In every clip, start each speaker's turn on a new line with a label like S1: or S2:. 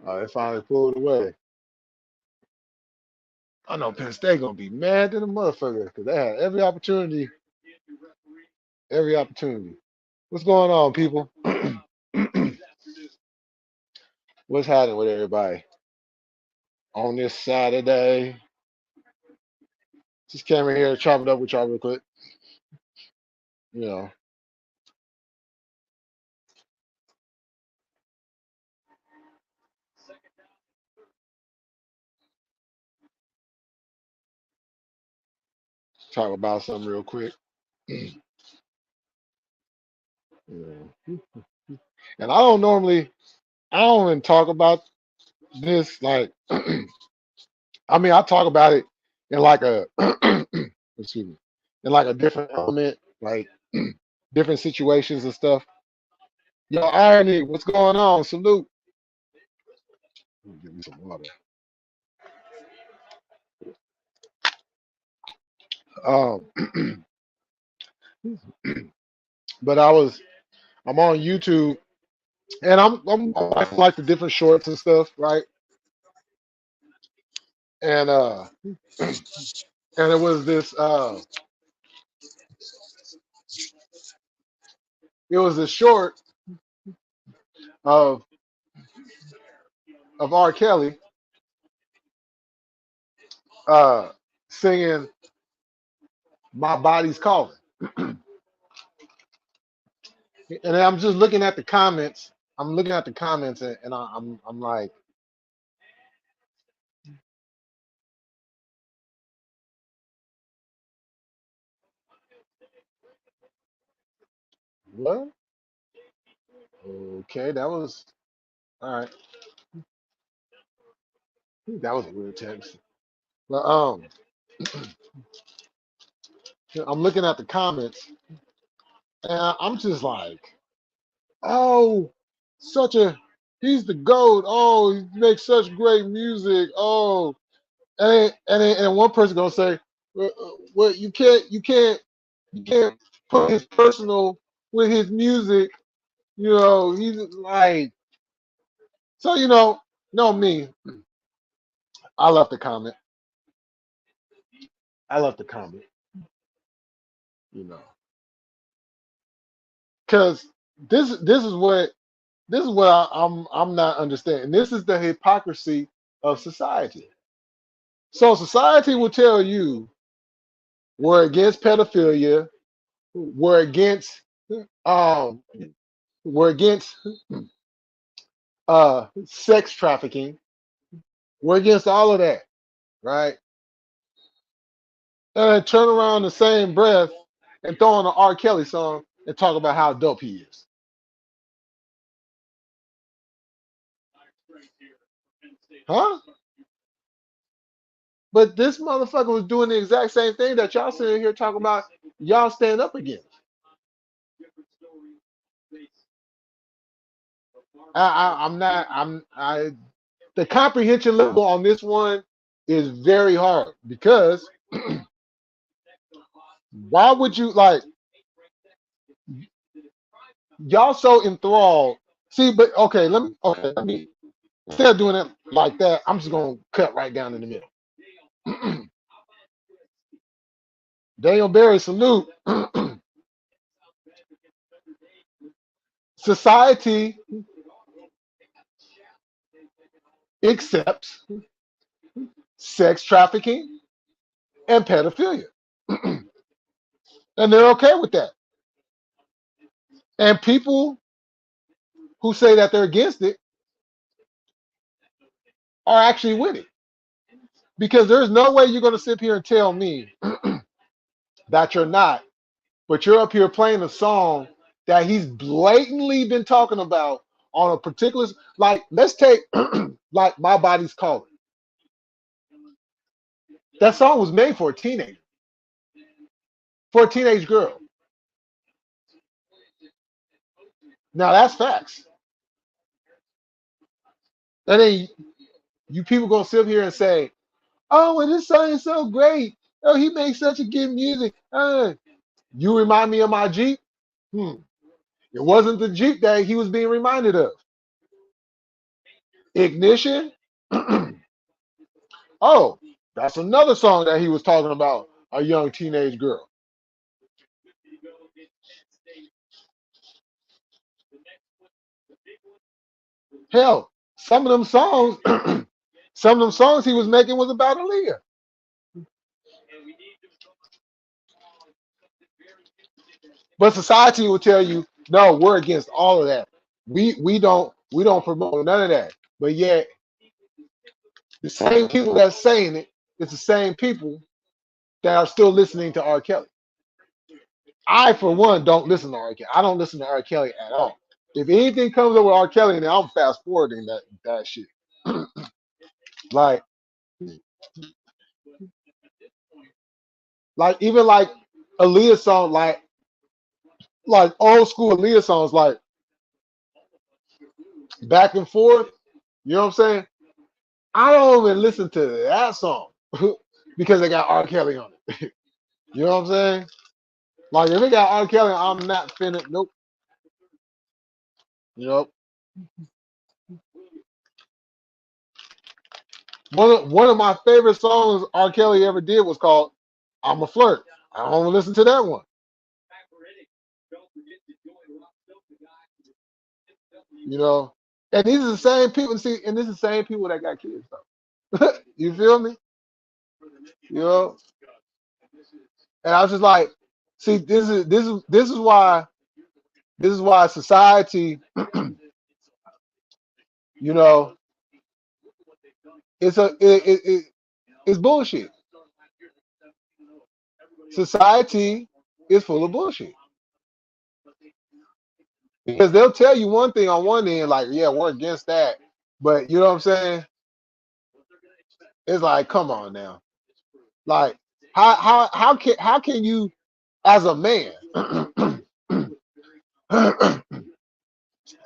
S1: They finally pulled away. I know Penn State gonna be mad to the motherfucker because they had every opportunity, every opportunity. What's going on, people? What's happening with everybody on this Saturday? Just came in here to chop it up with y'all real quick. You know, talk about something real quick. Yeah. And I don't even talk about this like, I mean, I talk about it in like a, excuse me, in like a different element, like different situations and stuff. Yo, irony, what's going on? Salute. Let me get me some water. Um, but I'm on YouTube and I'm watching like the different shorts and stuff, right? And and it was this short of R. Kelly uh singing "My Body's Calling," and I'm just looking at the comments. I'm looking at the comments and I'm like, what? Okay, that was all right. That was a weird text. But I'm looking at the comments and I'm just like, oh, such a he's the GOAT. Oh, he makes such great music. Oh, and one person gonna say, well, you can't put his personal with his music. You know, he's like, so know me. I left the comment. I left the comment. You know, because this is what I'm not understanding. This is the hypocrisy of society. So society will tell you we're against pedophilia, we're against um, we're against sex trafficking, we're against all of that, right? And then turn around in the same breath and throw on an R. Kelly song and talk about how dope he is. Huh? But this motherfucker was doing the exact same thing that y'all sitting here talking about y'all stand up against. I'm not I the comprehension level on this one is very hard because why would you like y'all so enthralled? See, but let me instead of doing it like that, I'm just gonna cut right down in the middle. Daniel Barry, salute. Society accepts sex trafficking and pedophilia. And they're okay with that. And people who say that they're against it are actually with it. Because there's no way you're going to sit here and tell me that you're not, but you're up here playing a song that he's blatantly been talking about on a particular, like, let's take, like, My Body's Calling. That song was made for a teenager, for a teenage girl. Now, that's facts. And then you people going to sit here and say, oh, well, this song is so great. Oh, he makes such a good music. You remind me of my Jeep. Hmm. It wasn't the Jeep that he was being reminded of. Ignition. Oh, that's another song that he was talking about a young teenage girl. Hell, some of them songs, some of them songs he was making was about Aaliyah. But society will tell you, no, we're against all of that. We don't promote none of that. But yet the same people that's saying it, it's the same people that are still listening to R. Kelly. I, for one, don't listen to R. Kelly. I don't listen to R. Kelly at all. If anything comes up with R. Kelly, then I'm fast forwarding that shit. like even like Aaliyah song, like old school Aaliyah songs, like Back and Forth. You know what I'm saying? I don't even listen to that song because they got R. Kelly on it. You know what I'm saying? Like if it got R. Kelly, I'm not finna. Nope. You know, one of my favorite songs R. Kelly ever did was called "I'm a Flirt." I don't listen to that one. You know, and these are the same people. See, and this is the same people that got kids though. You feel me? You know, and I was just like, see, this is why society, you know, it's bullshit. Society is full of bullshit because they'll tell you one thing on one end, like, yeah, we're against that, but you know what I'm saying? It's like, come on now, like, how can you, as a man,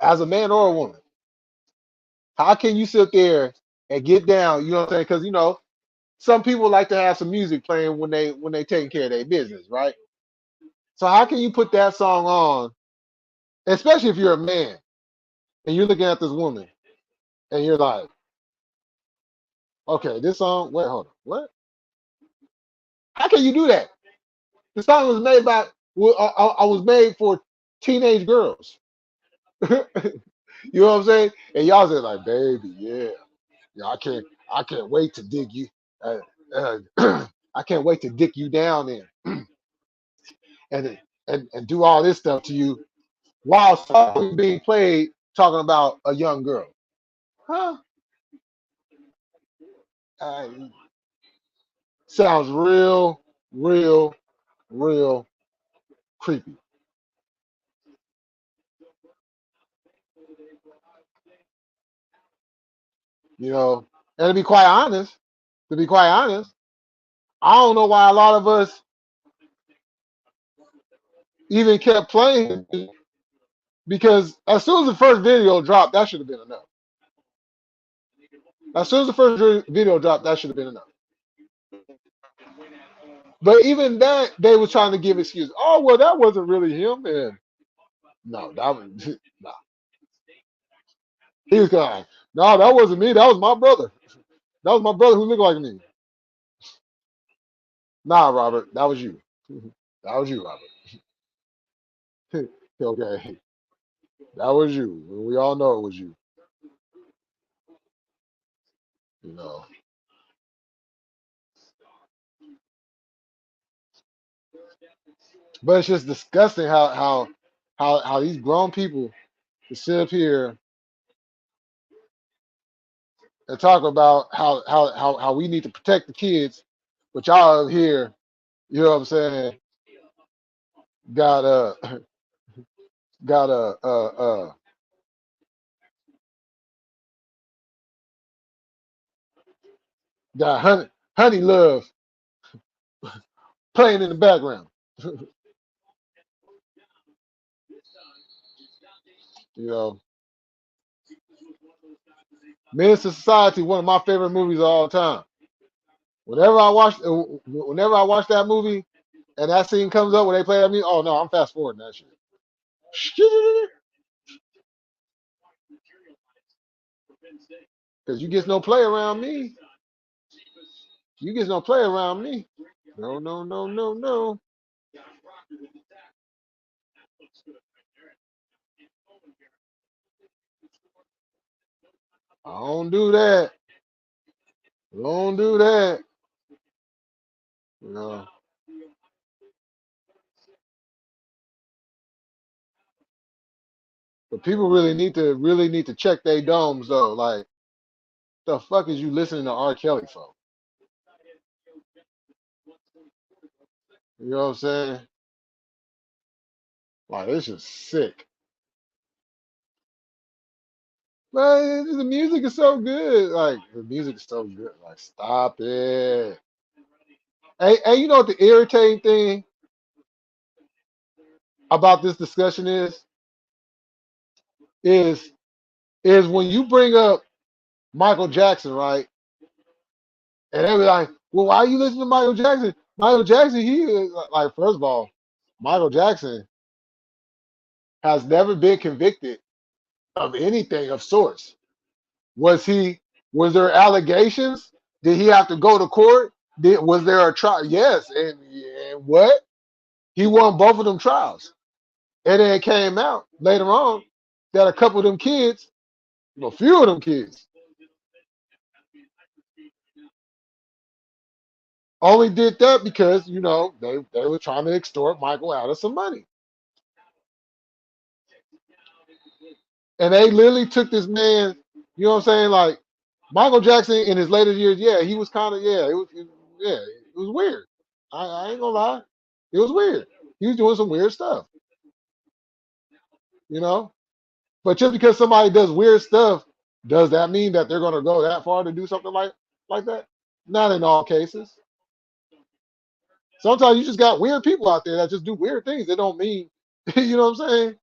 S1: as a man or a woman, how can you sit there and get down? You know what I'm saying? Because some people like to have some music playing when they taking care of their business, right? So how can you put that song on, especially if you're a man and you're looking at this woman and you're like, okay, this song, wait, hold on, what? How can you do that? The song was made by, I was made for teenage girls. You know what I'm saying? And y'all say like, baby, yeah, yeah, I can't wait to dig you, uh, I can't wait to dick you down in and and do all this stuff to you while song being played talking about a young girl. Huh? Uh, Sounds real, real, real creepy. And to be quite honest, I don't know why a lot of us even kept playing because as soon as the first video dropped, that should have been enough. As soon as the first video dropped, that should have been enough. But even that, they was trying to give excuses. Oh well, that wasn't really him, and no, that was nah. He was going, no, that wasn't me. That was my brother. That was my brother who looked like me. Nah, Robert, that was you. That was you, Robert. Okay, that was you. We all know it was you. You know, but it's just disgusting how these grown people to sit up here and talk about how we need to protect the kids, but y'all up here, you know what I'm saying, got got got honey love playing in the background. You know, Minister Society, one of my favorite movies of all time. Whenever I watch that movie and that scene comes up where they play that music, oh no, I'm fast forwarding that shit. Because you get no play around me. You get no play around me. No, no, no, no, no. I don't do that. Don't do that. You know. But people really need to check their domes though. Like, the fuck is you listening to R. Kelly for? You know what I'm saying? Like, it's just sick. Man, the music is so good. Like, the music is so good. Like, stop it. Hey, you know what the irritating thing about this discussion is is when you bring up Michael Jackson, right? And they be like, well, why are you listening to Michael Jackson? Michael Jackson, he is like, first of all, Michael Jackson has never been convicted of anything of sorts. Was he? Was there allegations? Did he have to go to court? Was there a trial? Yes, and what? He won both of them trials, and then it came out later on that a couple of them kids, a few of them kids, only did that because they were trying to extort Michael out of some money, and they literally took this man. You know what I'm saying? Like, Michael Jackson in his later years, yeah, he was kind of, yeah, it was weird. I ain't gonna lie, it was weird. He was doing some weird stuff, you know. But just because somebody does weird stuff, does that mean that they're gonna go that far to do something like that? Not in all cases. Sometimes you just got weird people out there that just do weird things. It don't mean, you know what I'm saying?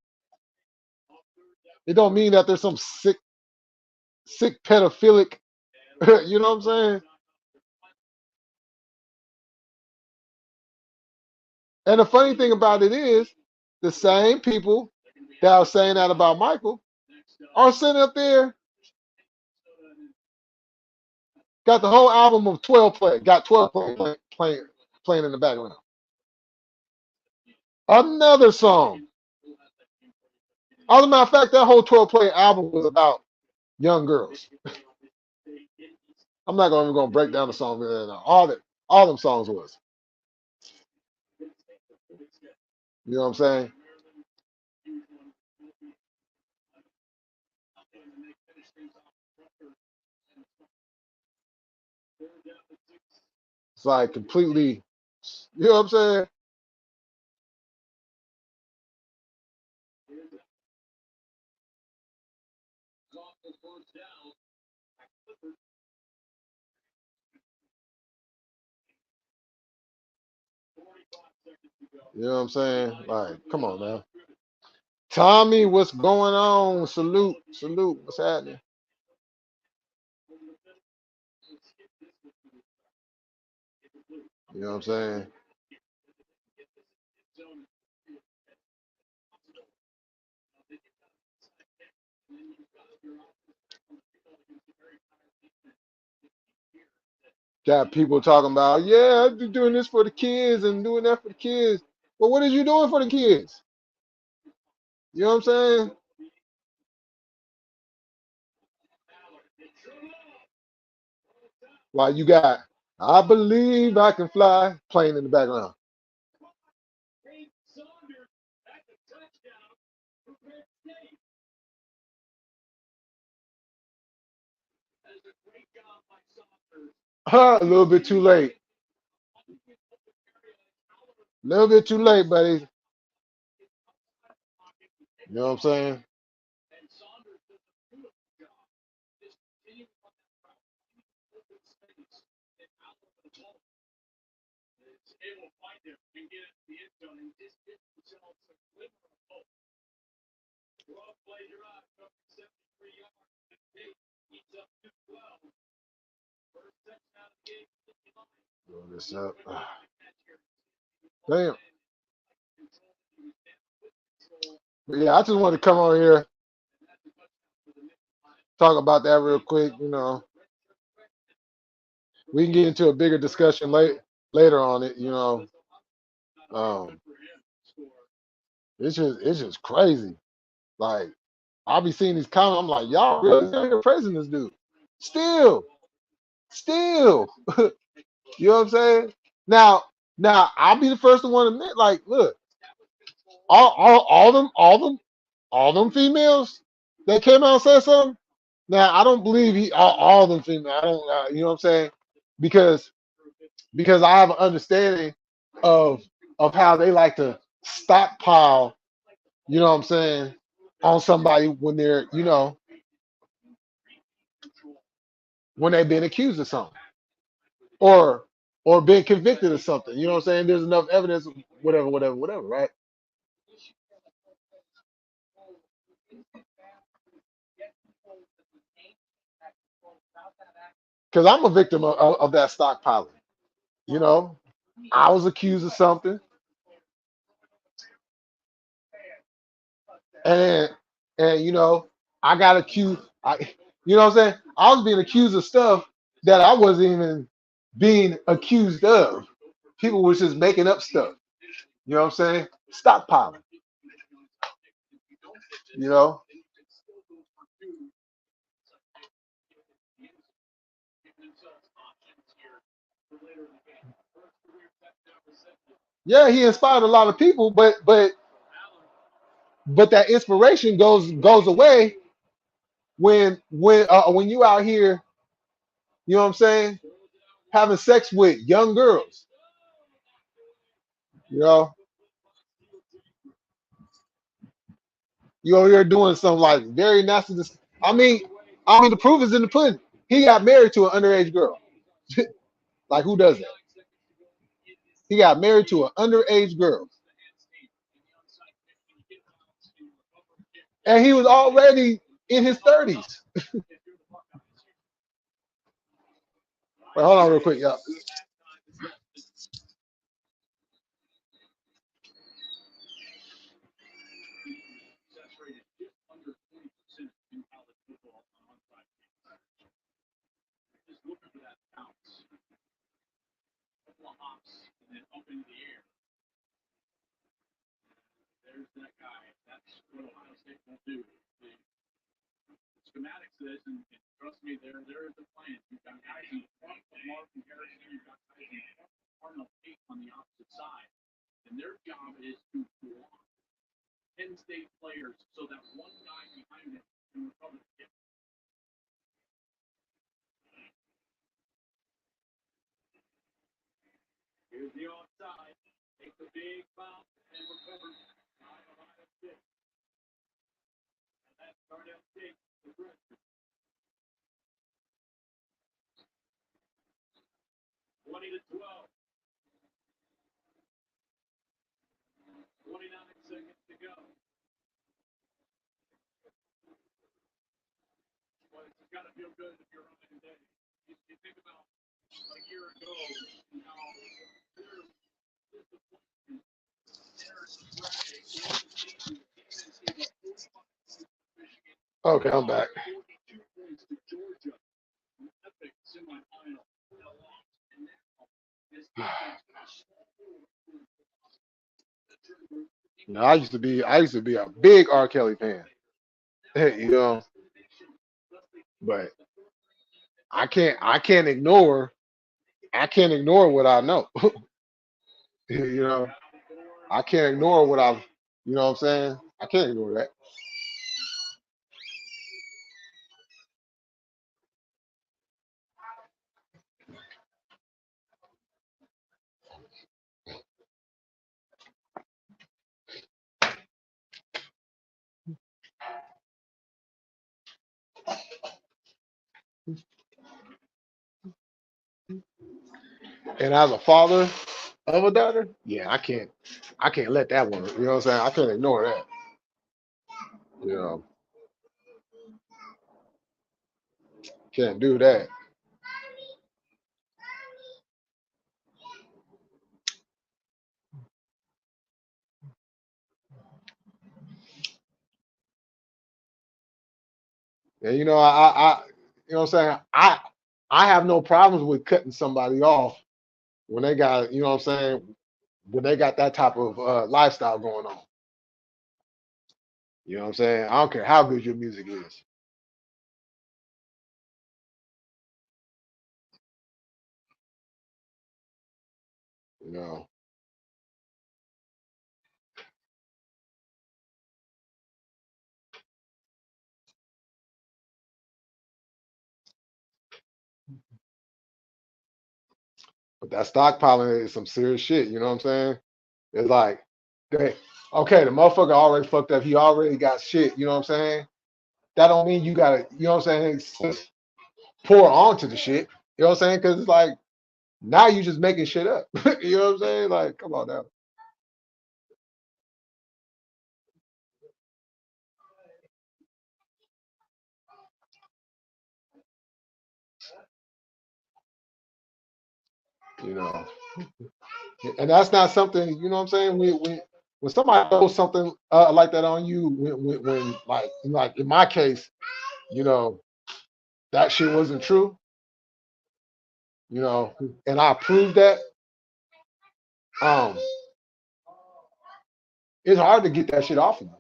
S1: It don't mean that there's some sick pedophilic, you know what I'm saying? And the funny thing about it is, the same people that are saying that about Michael are sitting up there, got the whole album of 12 play, got 12 playing in the background. Another song. As a matter of fact, that whole 12 play album was about young girls. I'm not gonna break down the song. All them songs was. You know what I'm saying? It's like completely. You know what I'm saying? You know what I'm saying? Like, come on now. Tommy, what's going on? Salute, salute. What's happening? You know what I'm saying? Got people talking about, yeah, I'm doing this for the kids and doing that for the kids. But what are you doing for the kids? You know what I'm saying? Like, you got, I believe I can fly playing in the background. A little bit too late. A little bit too late, buddy. You know what I'm saying? Blow this up. Damn. But yeah, I just wanted to come on here. talk about that real quick. We can get into a bigger discussion later on it. Um, it's just crazy. Like I'll be seeing these comments. I'm like, y'all really out here praising this dude? Still, still. You know what I'm saying? Now, I'll be the first to want to admit, like, look, all them females that came out and said something. Now, I don't believe all them females. I don't, you know what I'm saying? Because I have an understanding of how they like to stockpile. You know what I'm saying? On somebody when they're, when they've been accused of something or been convicted of something. You know what I'm saying? There's enough evidence, whatever, whatever, whatever, right? Because I'm a victim of that stockpiling. You know, I was accused of something, and I got accused. You know what I'm saying? I was being accused of stuff that I wasn't even being accused of. People was just making up stuff. You know what I'm saying? Stockpiling. You know? Yeah, he inspired a lot of people, but that inspiration goes away when you out here, you know what I'm saying, having sex with young girls. You know, you over here doing some like very nasty. I mean, the proof is in the pudding. He got married to an underage girl. Like who does that? He got married to an underage girl, and he was already in his 30s. Wait, hold on real quick, y'all. Okay, I'm back. I used to be a big R. Kelly fan. You know, but I can't ignore what I know. you know, I can't ignore what I've you know what I'm saying? I can't ignore that. And as a father of a daughter, yeah, I can't let that one. You know what I'm saying? I can't ignore that. You know, can't do that. And you know what I'm saying? I have no problems with cutting somebody off when they got, you know what I'm saying, when they got that type of lifestyle going on. You know what I'm saying? I don't care how good your music is. You know, but that stockpiling is some serious shit. You know what I'm saying? It's like, they, okay, the motherfucker already fucked up. He already got shit. You know what I'm saying? That don't mean you gotta, you know what I'm saying? Just pour onto the shit. You know what I'm saying? Because it's like now you just making shit up. You know what I'm saying? Like, come on now. You know, and that's not something. You know what I'm saying? When somebody does something like that on you, when like in my case, you know, that shit wasn't true. You know, and I proved that. Um, it's hard to get that shit off of you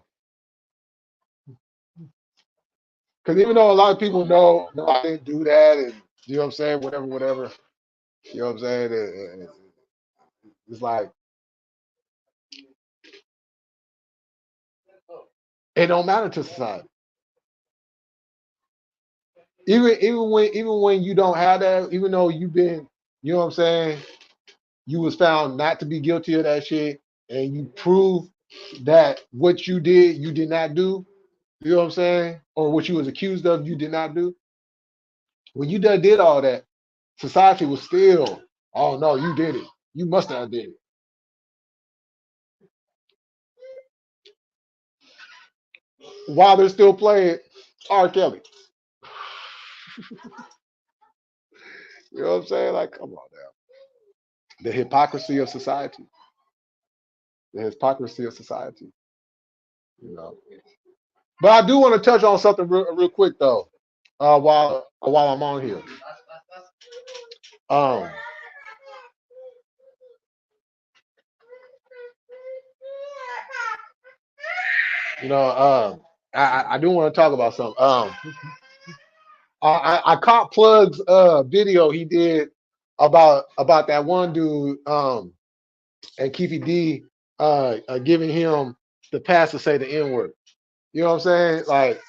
S1: because even though a lot of people know, no, I didn't do that, and you know what I'm saying, whatever, whatever. You know what I'm saying? It's like it don't matter to society. Even when you don't have that, even though you've been, you know what I'm saying, you was found not to be guilty of that shit, and you prove that what you did not do. You know what I'm saying, or what you was accused of, you did not do. When you done did all that, society was still, oh no, you did it. You must have did it. While they're still playing R. Kelly. You know what I'm saying? Like, come on now. The hypocrisy of society. The hypocrisy of society. You know. But I do want to touch on something real quick though, while I'm on here. Um, you know, I do want to talk about something. I caught Plug's video he did about that one dude and Keefy D giving him the pass to say the N word. You know what I'm saying? Like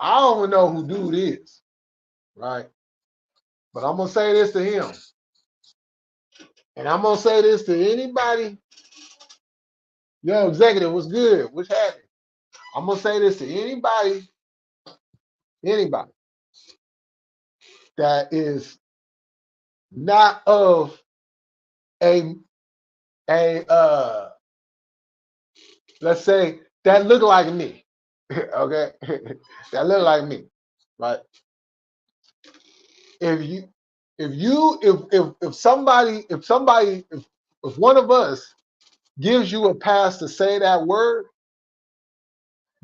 S1: I don't even know who dude is, right? But I'm gonna say this to him, and I'm gonna say this to anybody. Yo, executive, what's good? What's happening? I'm gonna say this to anybody that is not of a a let's say that look like me. Okay, that look like me, right? If you if one of us gives you a pass to say that word,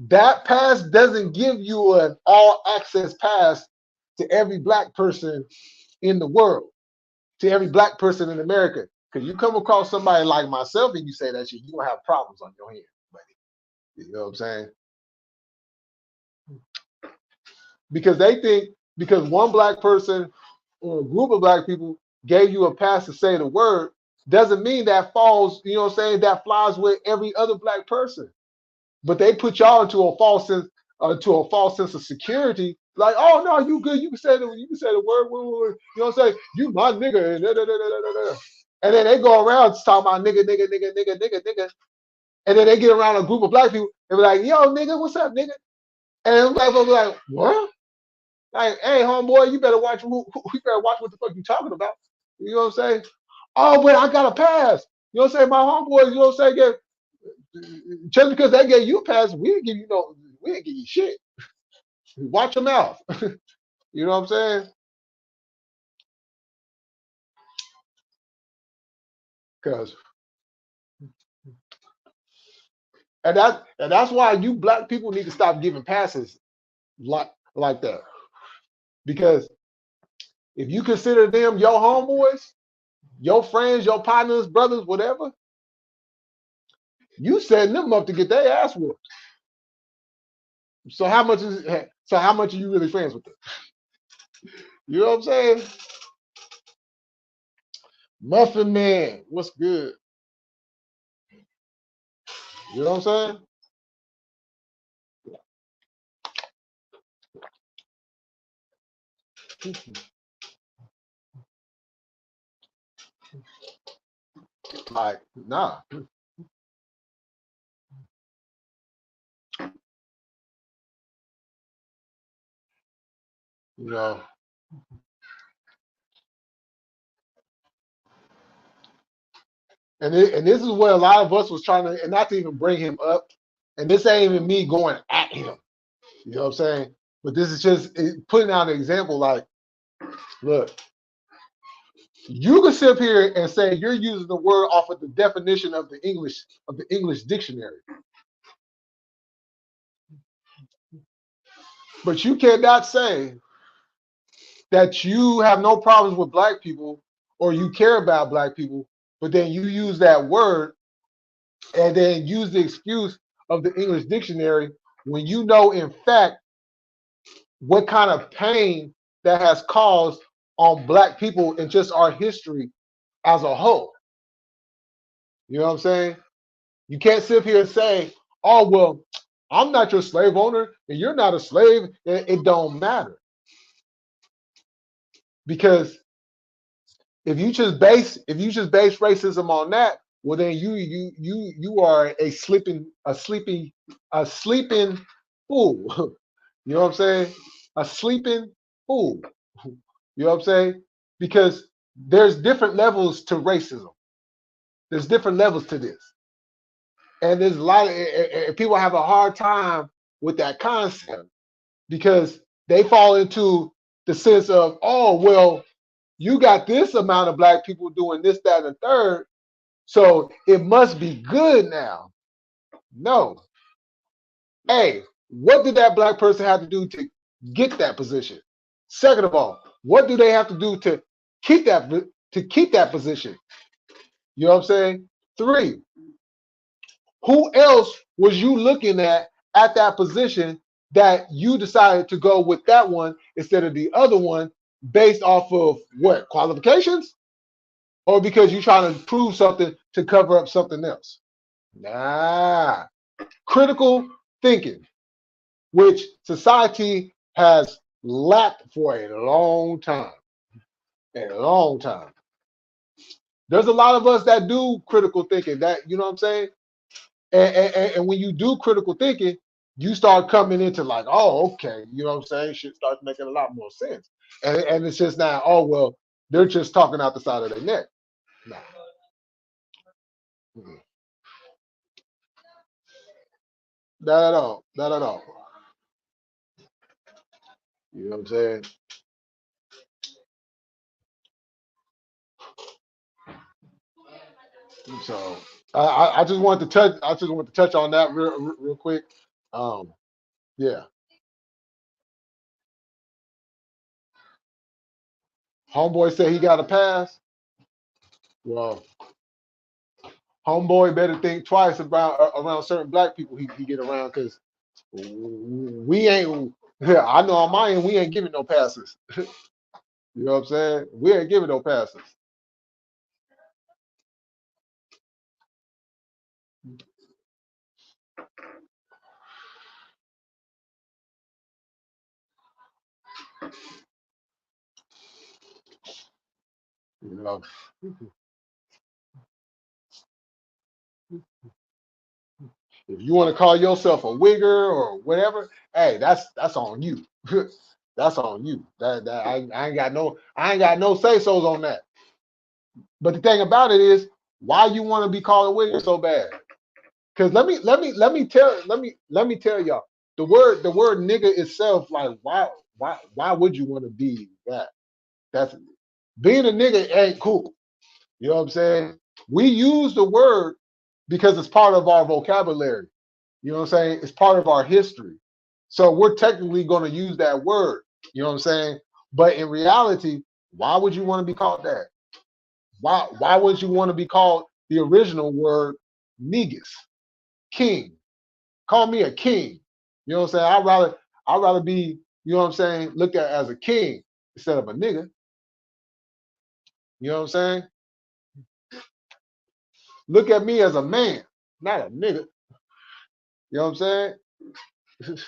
S1: that pass doesn't give you an all access pass to every black person in the world, to every black person in America. Because you come across somebody like myself and you say that shit, you're gonna have problems on your hands, buddy. You know what I'm saying? Because they think because one black person or a group of black people gave you a pass to say the word, doesn't mean that falls, you know what I'm saying, that flies with every other black person. But they put y'all into a false sense, to a false sense of security. Like, oh no, you good. You can say the word. You know what I'm saying? You my nigga. And, and then they go around talking about nigga, nigga, nigga, nigga, nigga, nigga. And then they get around a group of black people and be like, yo, nigga, what's up, nigga? And black folks be like, what? Like, hey, homeboy, you better watch what the fuck you talking about. You know what I'm saying? Oh, but I got a pass. You know what I'm saying? My homeboys, you know what I'm saying? Just because they gave you a pass, we didn't give you shit. Watch your mouth. You know what I'm saying? Because that's why you black people need to stop giving passes like that. Because if you consider them your homeboys, your friends, your partners, brothers, whatever, you setting them up to get their ass whooped. So how much are you really friends with them? You know what I'm saying? Muffin Man, what's good? You know what I'm saying? Like, nah, you know. And this is where a lot of us was trying to, and not to even bring him up. And this ain't even me going at him. You know what I'm saying? But this is just putting out an example. Like, look, you can sit here and say you're using the word off of the definition of the English dictionary, but you cannot say that you have no problems with black people or you care about black people, but then you use that word and then use the excuse of the English dictionary when you know in fact what kind of pain that has caused on black people in just our history as a whole. You know what I'm saying? You can't sit here and say, oh, well, I'm not your slave owner and you're not a slave. It don't matter. Because if you just base racism on that, well then you are a sleeping fool. You know what I'm saying? A sleeping fool. You know what I'm saying? Because there's different levels to racism. There's different levels to this. And there's a lot of people have a hard time with that concept because they fall into the sense of, oh, well, you got this amount of black people doing this, that, and the third, so it must be good now. No. Hey, what did that black person have to do to get that position? Second of all, what do they have to do to keep that position? You know what I'm saying? Three, who else was you looking at that position that you decided to go with that one instead of the other one based off of what qualifications or because you're trying to prove something to cover up something else? Nah, critical thinking, which society has lacked for a long time. A long time. There's a lot of us that do critical thinking. That you know what I'm saying. And when you do critical thinking, you start coming into like, oh, okay, you know what I'm saying? Shit starts making a lot more sense. And it's just now, oh well, they're just talking out the side of their neck. Nah. Mm-mm. Not at all. Not at all. You know what I'm saying? So I just wanted to touch on that real quick. Um, yeah. Homeboy said he got a pass. Well, homeboy better think twice about around certain black people he get around because we ain't. Yeah, I know on my end we ain't giving no passes. You know what I'm saying? We ain't giving no passes. You know, if you want to call yourself a wigger or whatever, hey, that's on you. That's on you. That I ain't got no say so's on that. But the thing about it is, why you want to be called a wigger so bad? Because let me tell y'all the word nigga itself, like why would you want to be that? That's being a nigga ain't cool. You know what I'm saying? We use the word because it's part of our vocabulary. You know what I'm saying? It's part of our history. So we're technically going to use that word. You know what I'm saying? But in reality, why would you want to be called that? Why would you want to be called the original word negus, king? Call me a king. You know what I'm saying? I'd rather be, you know what I'm saying, looked at as a king instead of a nigga. You know what I'm saying? Look at me as a man, not a nigga. You know what I'm saying?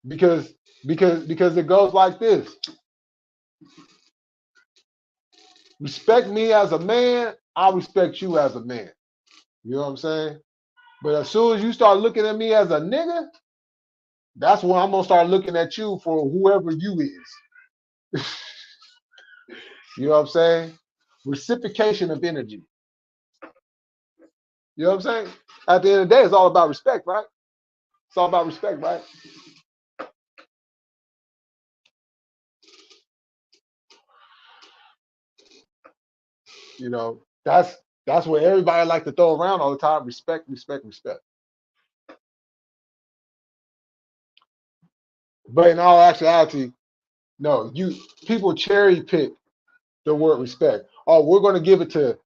S1: because because it goes like this. Respect me as a man, I respect you as a man. You know what I'm saying? But as soon as you start looking at me as a nigga, that's when I'm gonna start looking at you for whoever you is. You know what I'm saying? Reciprocation of energy. You know what I'm saying? At the end of the day, it's all about respect, right? It's all about respect, right? You know, that's what everybody like to throw around all the time. Respect, respect, respect. But in all actuality, no, you people cherry pick the word respect. Oh, we're gonna give it to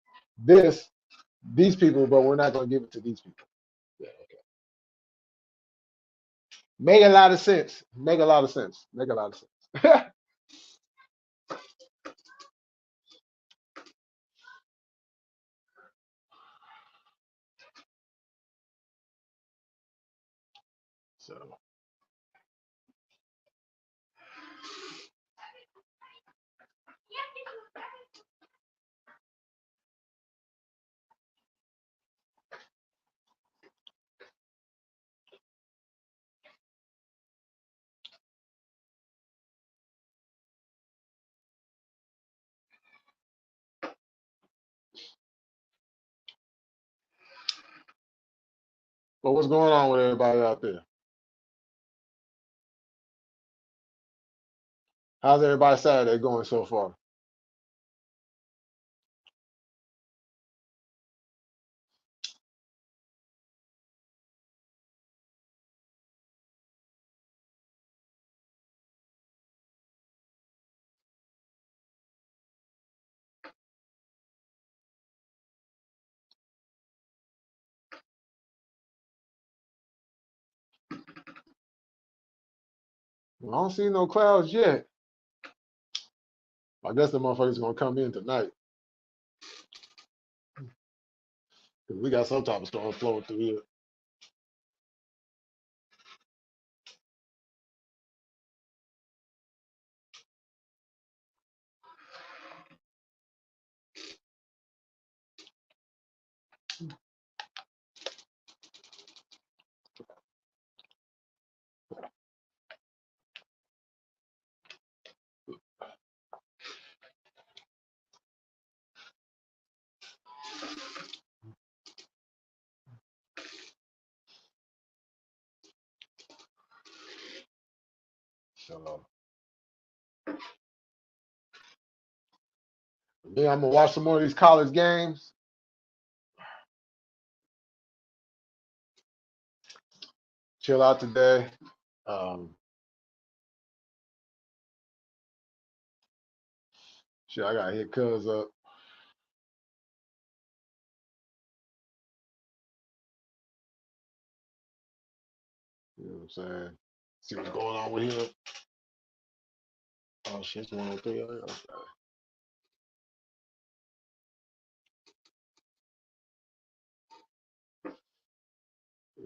S1: these people, but we're not gonna give it to these people. Yeah, okay. Make a lot of sense. Make a lot of sense. Make a lot of sense. So but what's going on with everybody out there? How's everybody Saturday going so far? Well, I don't see no clouds yet. I guess the motherfuckers gonna come in tonight because we got some type of storm flowing through here. So yeah, I'm gonna watch some more of these college games. Chill out today. Um, shit, I gotta hit Cuz up. You know what I'm saying? See what's going on with him. Oh shit, it's 103. Okay. Yeah,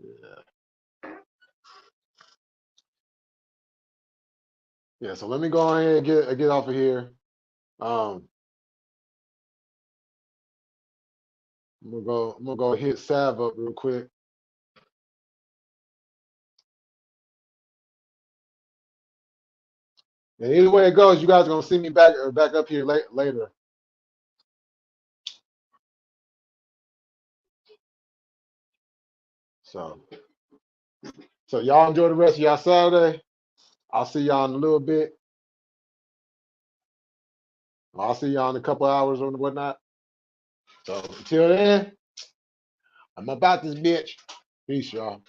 S1: yeah. Yeah, so let me go ahead and get off of here. Um, I'm gonna go hit Sav up real quick. And either way it goes, you guys are gonna see me back up here later. So, so y'all enjoy the rest of y'all Saturday. I'll see y'all in a little bit. I'll see y'all in a couple hours or whatnot. So until then, I'm about this bitch. Peace, y'all.